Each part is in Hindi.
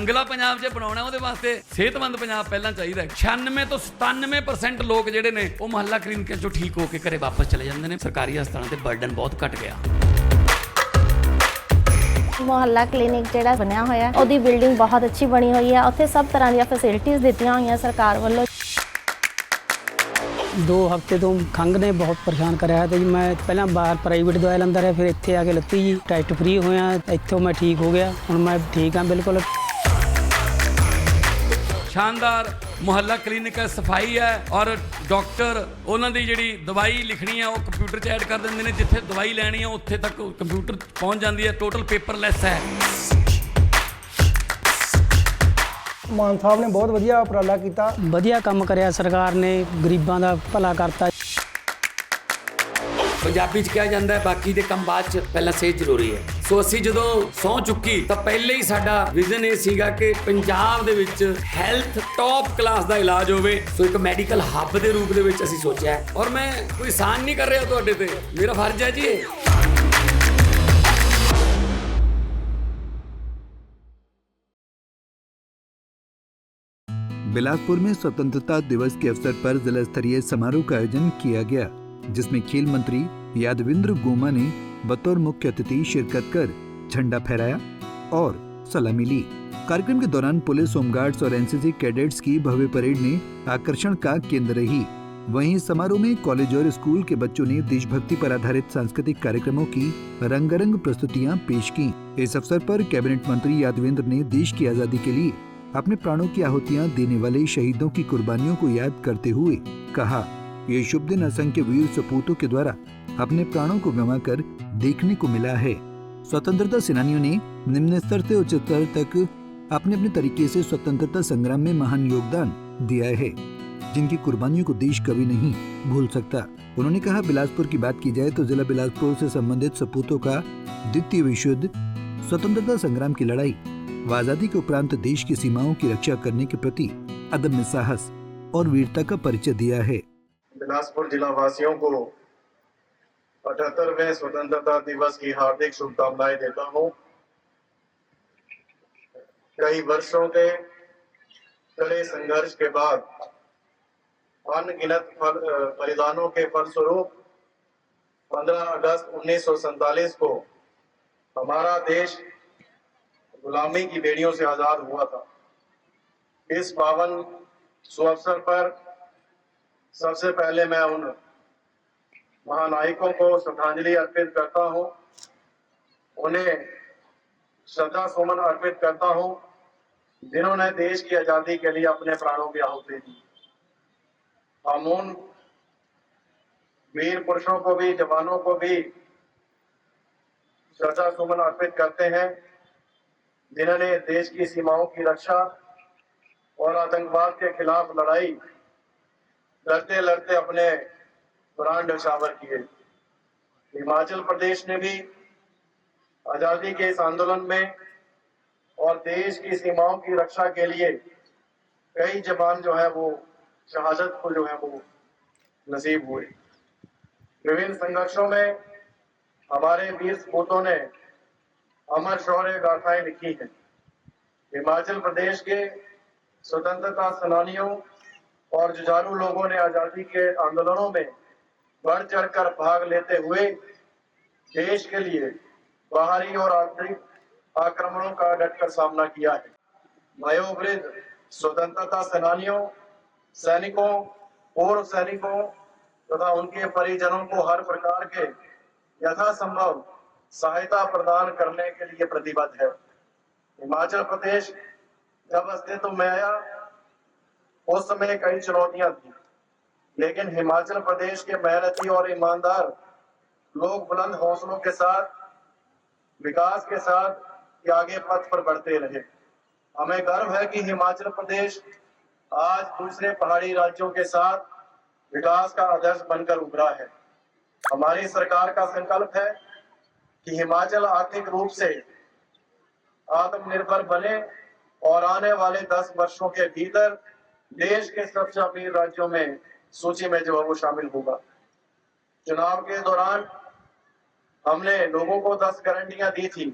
रंगला पंजाब च बनाउणा ਉਹਦੇ ਵਾਸਤੇ ਸਿਹਤਮੰਦ ਪੰਜਾਬ ਪਹਿਲਾਂ ਚਾਹੀਦਾ। 96 ਤੋਂ 97% ਲੋਕ ਜਿਹੜੇ ਨੇ ਉਹ ਮੁਹੱਲਾ ਕਲੀਨਿਕਾਂ ਚੋਂ ਠੀਕ ਹੋ ਕੇ ਘਰੇ ਵਾਪਸ ਚਲੇ ਜਾਂਦੇ ਨੇ। ਸਰਕਾਰੀ ਹਸਪਤਾਲਾਂ ਤੇ ਬਰਡਨ ਬਹੁਤ ਘਟ ਗਿਆ। ਮੁਹੱਲਾ ਕਲੀਨਿਕ ਜਿਹੜਾ ਬਣਿਆ ਹੋਇਆ ਉਹਦੀ ਬਿਲਡਿੰਗ ਬਹੁਤ ਅੱਛੀ ਬਣੀ ਹੋਈ ਹੈ। ਉੱਥੇ ਸਭ ਤਰ੍ਹਾਂ ਦੀਆਂ ਫੈਸਿਲਿਟੀਆਂ ਦਿੱਤੀਆਂ ਹੋਈਆਂ ਸਰਕਾਰ ਵੱਲੋਂ। 2 ਹਫ਼ਤੇ ਤੋਂ ਖੰਘ ਨੇ ਬਹੁਤ ਪਰੇਸ਼ਾਨ ਕਰਿਆ ਤੇ ਜੀ ਮੈਂ ਪਹਿਲਾਂ ਬਾਹਰ ਪ੍ਰਾਈਵੇਟ ਦਵਾਈ ਲੈਂਦਾ ਰਿਹਾ, ਫਿਰ ਇੱਥੇ ਆ ਕੇ ਲੱਤੀ ਜੀ, ਟੈਸਟ ਫ੍ਰੀ ਹੋਇਆ, ਇੱਥੋਂ ਮੈਂ ਠੀਕ ਹੋ ਗਿਆ। ਹੁਣ ਮੈਂ ਠੀਕ ਹਾਂ ਬਿਲਕੁਲ। शानदार मुहल्ला क्लिनिक है, सफाई है और डॉक्टर उन्होंने जी दवाई लिखनी है वो कंप्यूटर च ऐड कर देंगे ने, जिथे दवाई लैनी है उत्थे तक कंप्यूटर पहुँच जाती है। टोटल पेपरलैस है। मान साहब ने बहुत वधिया उपराला किया, ਵਧੀਆ ਕੰਮ ਕਰਿਆ ਸਰਕਾਰ ਨੇ, ਗਰੀਬਾਂ ਦਾ ਭਲਾ ਕਰਤਾ। पंजाबी च कहा जाता है बाकी दे कम बाद च पहला सेहत जरूरी है। सो असी जदों सौं चुकी तो पहले ही साडा विजन ये सीगा कि पंजाब दे विच हैल्थ टॉप क्लास दा इलाज होवे। सो एक मैडिकल हब दे रूप दे विच असी सोचा है और मैं कोई एहसान नहीं कर रहा तुहाडे ते, मेरा फर्ज है जी ये। बिलासपुर में स्वतंत्रता दिवस के अवसर पर जिला स्तरीय समारोह का आयोजन किया गया, जिसमें खेल मंत्री यादविंद्र गोमा ने बतौर मुख्य अतिथि शिरकत कर झंडा फहराया और सलामी ली। कार्यक्रम के दौरान पुलिस, होमगार्ड्स और एनसीसी कैडेट्स की भव्य परेड ने आकर्षण का केंद्र रही। वहीं समारोह में कॉलेज और स्कूल के बच्चों ने देशभक्ति पर आधारित सांस्कृतिक कार्यक्रमों की रंगारंग प्रस्तुतियां पेश की। इस अवसर पर कैबिनेट मंत्री यादविंद्र ने देश की आजादी के लिए अपने प्राणों की आहुतियां देने वाले शहीदों की कुर्बानियों को याद करते हुए कहा, ये शुभ दिन असंख्य वीर सपूतों के द्वारा अपने प्राणों को गंवाकर देखने को मिला है। स्वतंत्रता सेनानियों ने निम्न स्तर से उच्च स्तर तक अपने अपने तरीके से स्वतंत्रता संग्राम में महान योगदान दिया है, जिनकी कुर्बानियों को देश कभी नहीं भूल सकता। उन्होंने कहा, बिलासपुर की बात की जाए तो जिला बिलासपुर से संबंधित सपूतों का द्वितीय विश्व युद्ध, स्वतंत्रता संग्राम की लड़ाई व आजादी के उपरांत देश की सीमाओं की रक्षा करने के प्रति अदम्य साहस और वीरता का परिचय दिया है। बिलासपुर जिला वासियों को 78वें स्वतंत्रता दिवस की हार्दिक शुभकामनाएं देता हूं। कई वर्षों के कड़े संघर्ष के बाद अनगिनत बलिदानों के फलस्वरूप 15 अगस्त 1947 को हमारा देश गुलामी की बेड़ियों से आजाद हुआ था। इस पावन सुअवसर पर सबसे पहले मैं उन महानायकों को श्रद्धांजलि अर्पित करता हूं, उन्हें श्रद्धा सुमन अर्पित करता हूं, जिन्होंने देश की आजादी के लिए अपने प्राणों की आहुति दी। हम उन वीर पुरुषों को भी, जवानों को भी श्रद्धा सुमन अर्पित करते हैं, जिन्होंने देश की सीमाओं की रक्षा और आतंकवाद के खिलाफ लड़ाई लड़ते लड़ते अपने प्राण न्यौछावर किए। हिमाचल प्रदेश ने भी आजादी के इस आंदोलन में और देश की सीमाओं की रक्षा के लिए कई जवान जो है वो शहादत को जो है वो नसीब हुए। विभिन्न संघर्षों में हमारे वीर सपूतों ने अमर शौर्य गाथाएं लिखी हैं। हिमाचल प्रदेश के स्वतंत्रता सेनानियों और जुझारू लोगों ने आजादी के आंदोलनों में बढ़ चढ़कर भाग लेते हुए देश के लिए बाहरी और आंतरिक आक्रमणों का डटकर सामना किया है। वयोवृद्ध स्वतंत्रता सेनानियों, सैनिकों, पूर्व सैनिकों तथा उनके परिजनों को हर प्रकार के यथासंभव सहायता प्रदान करने के लिए प्रतिबद्ध है। हिमाचल प्रदेश जब अस्तित्व में आया उस समय कई चुनौतियां थी, लेकिन हिमाचल प्रदेश के मेहनती और ईमानदार लोग बुलंद हौसलों के साथ, विकास के साथ आगे पथ पर बढ़ते रहे। हमें गर्व है कि हिमाचल प्रदेश आज दूसरे पहाड़ी राज्यों के साथ विकास का आदर्श बनकर उभरा है। हमारी सरकार का संकल्प है कि हिमाचल आर्थिक रूप से आत्मनिर्भर बने और आने वाले 10 वर्षों के भीतर देश के सबसे अमीर राज्यों में सूची में जो है वो शामिल होगा। चुनाव के दौरान हमने लोगों को 10 गारंटियां दी थी,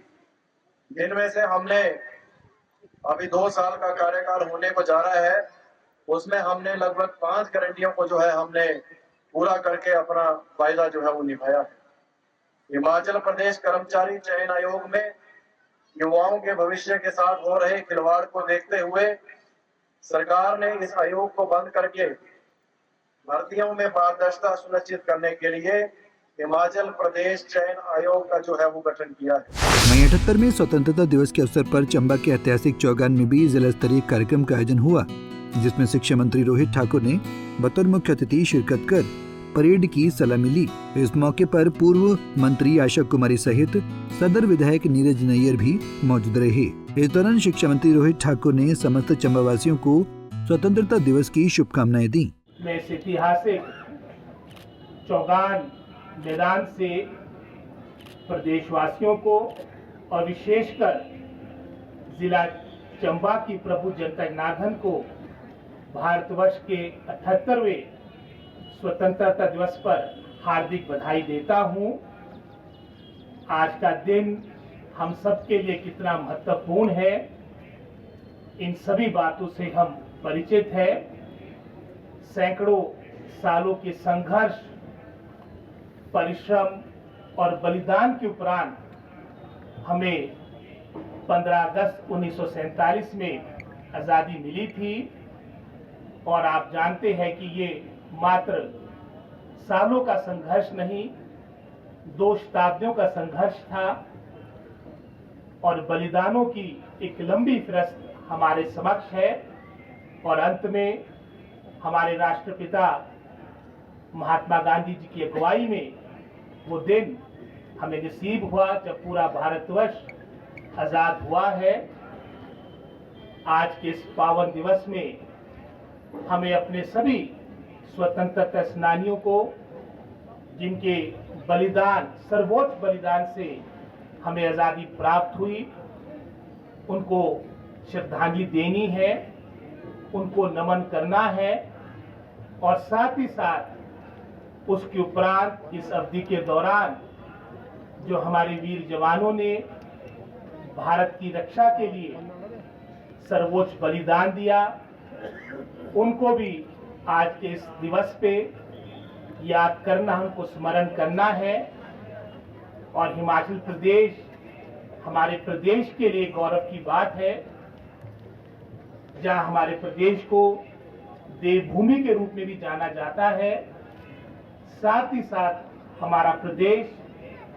जिनमें से हमने अभी 2 साल का कार्यकाल होने को जा रहा है, उसमें हमने लगभग 5 गारंटियों को जो है हमने पूरा करके अपना वायदा जो है वो निभाया है। हिमाचल प्रदेश कर्मचारी चयन आयोग में युवाओं के भविष्य के साथ हो रहे खिलवाड़ को देखते हुए सरकार ने इस आयोग को बंद करके भर्तियों में पारदर्शिता सुनिश्चित करने के लिए हिमाचल प्रदेश चयन आयोग का जो है वो गठन किया है। मई 78 में स्वतंत्रता दिवस के अवसर पर चंबा के ऐतिहासिक चौगान में भी जिला स्तरीय कार्यक्रम का आयोजन हुआ, जिसमें शिक्षा मंत्री रोहित ठाकुर ने बतौर मुख्य अतिथि शिरकत कर परेड की सलामी ली। इस मौके पर पूर्व मंत्री आशा कुमारी सहित सदर विधायक नीरज नैयर भी मौजूद रहे। इस दौरान शिक्षा मंत्री रोहित ठाकुर ने समस्त चंबा वासियों को स्वतंत्रता दिवस की शुभकामनाएं दी। मैं इस ऐतिहासिक चौगान मैदान से प्रदेशवासियों को और विशेषकर जिला चंबा की प्रभु जनता जनार्दन को भारतवर्ष के 78वें स्वतंत्रता दिवस पर हार्दिक बधाई देता हूं। आज का दिन हम सबके लिए कितना महत्वपूर्ण है, इन सभी बातों से हम परिचित हैं। सैकड़ों सालों के संघर्ष, परिश्रम और बलिदान के उपरांत हमें 15 अगस्त 1947 में आज़ादी मिली थी और आप जानते हैं कि ये मात्र सालों का संघर्ष नहीं, 2 शताब्दियों का संघर्ष था और बलिदानों की एक लंबी फहरिस्त हमारे समक्ष है। और अंत में हमारे राष्ट्रपिता महात्मा गांधी जी की अगुवाई में वो दिन हमें नसीब हुआ जब पूरा भारतवर्ष आजाद हुआ है। आज के इस पावन दिवस में हमें अपने सभी स्वतंत्रता सेनानियों को, जिनके बलिदान, सर्वोच्च बलिदान से हमें आजादी प्राप्त हुई, उनको श्रद्धांजलि देनी है, उनको नमन करना है और साथ ही साथ उसके उपरांत इस अवधि के दौरान जो हमारे वीर जवानों ने भारत की रक्षा के लिए सर्वोच्च बलिदान दिया, उनको भी आज के इस दिवस पे याद करना, हमको स्मरण करना है। और हिमाचल प्रदेश हमारे प्रदेश के लिए गौरव की बात है, जहां हमारे प्रदेश को देवभूमि के रूप में भी जाना जाता है। साथ ही साथ हमारा प्रदेश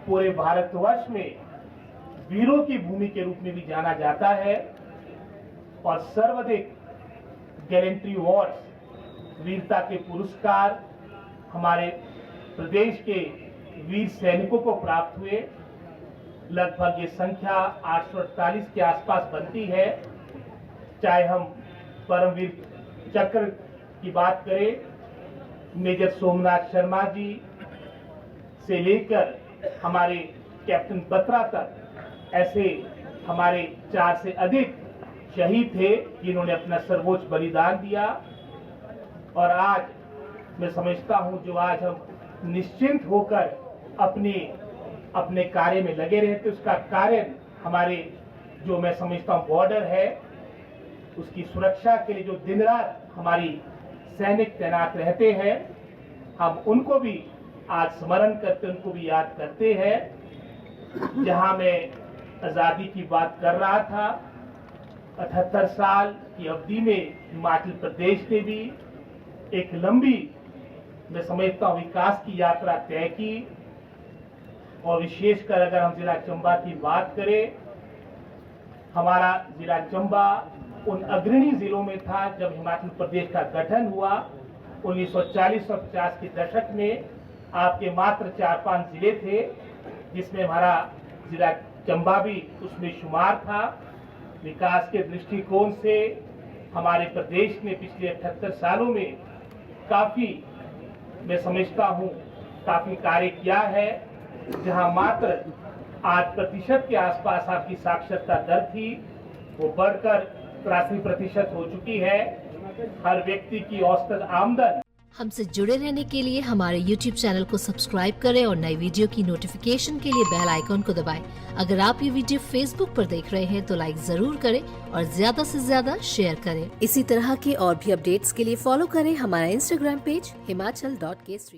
पूरे भारतवर्ष में वीरों की भूमि के रूप में भी जाना जाता है और सर्वाधिक गैलेंट्री अवार्ड्स, वीरता के पुरस्कार हमारे प्रदेश के वीर सैनिकों को प्राप्त हुए। लगभग ये संख्या 848 के आसपास बनती है। चाहे हम परमवीर चक्र की बात करें, मेजर सोमनाथ शर्मा जी से लेकर हमारे कैप्टन बत्रा तक, ऐसे हमारे 4 से अधिक शहीद थे जिन्होंने अपना सर्वोच्च बलिदान दिया। और आज मैं समझता हूं जो आज हम निश्चिंत होकर अपने कार्य में लगे रहते, उसका कारण हमारे जो मैं समझता हूं बॉर्डर है, उसकी सुरक्षा के लिए जो दिन रात हमारी सैनिक तैनात रहते हैं, हम उनको भी आज स्मरण करते, उनको भी याद करते हैं। जहां मैं आज़ादी की बात कर रहा था, 78 साल की अवधि में हिमाचल प्रदेश ने भी एक लंबी, मैं समझता हूँ, विकास की यात्रा तय की। और विशेषकर अगर हम जिला चंबा की बात करें, हमारा जिला चंबा उन अग्रणी जिलों में था जब हिमाचल प्रदेश का गठन हुआ 1940 और 50 के दशक में। आपके मात्र 4-5 जिले थे, जिसमें हमारा जिला चंबा भी उसमें शुमार था। विकास के दृष्टिकोण से हमारे प्रदेश ने पिछले 78 सालों में काफी, मैं समझता हूँ, काफी कार्य किया है। जहां मात्र 8% के आसपास आपकी साक्षरता दर थी, वो बढ़कर 83% हो चुकी है। हर व्यक्ति की औसत आमदन हमसे जुड़े रहने के लिए हमारे YouTube चैनल को सब्सक्राइब करें और नई वीडियो की नोटिफिकेशन के लिए बेल आइकॉन को दबाएं। अगर आप ये वीडियो Facebook पर देख रहे हैं तो लाइक जरूर करें और ज्यादा से ज्यादा शेयर करें। इसी तरह के और भी अपडेट्स के लिए फॉलो करें हमारा Instagram पेज himachal.k3।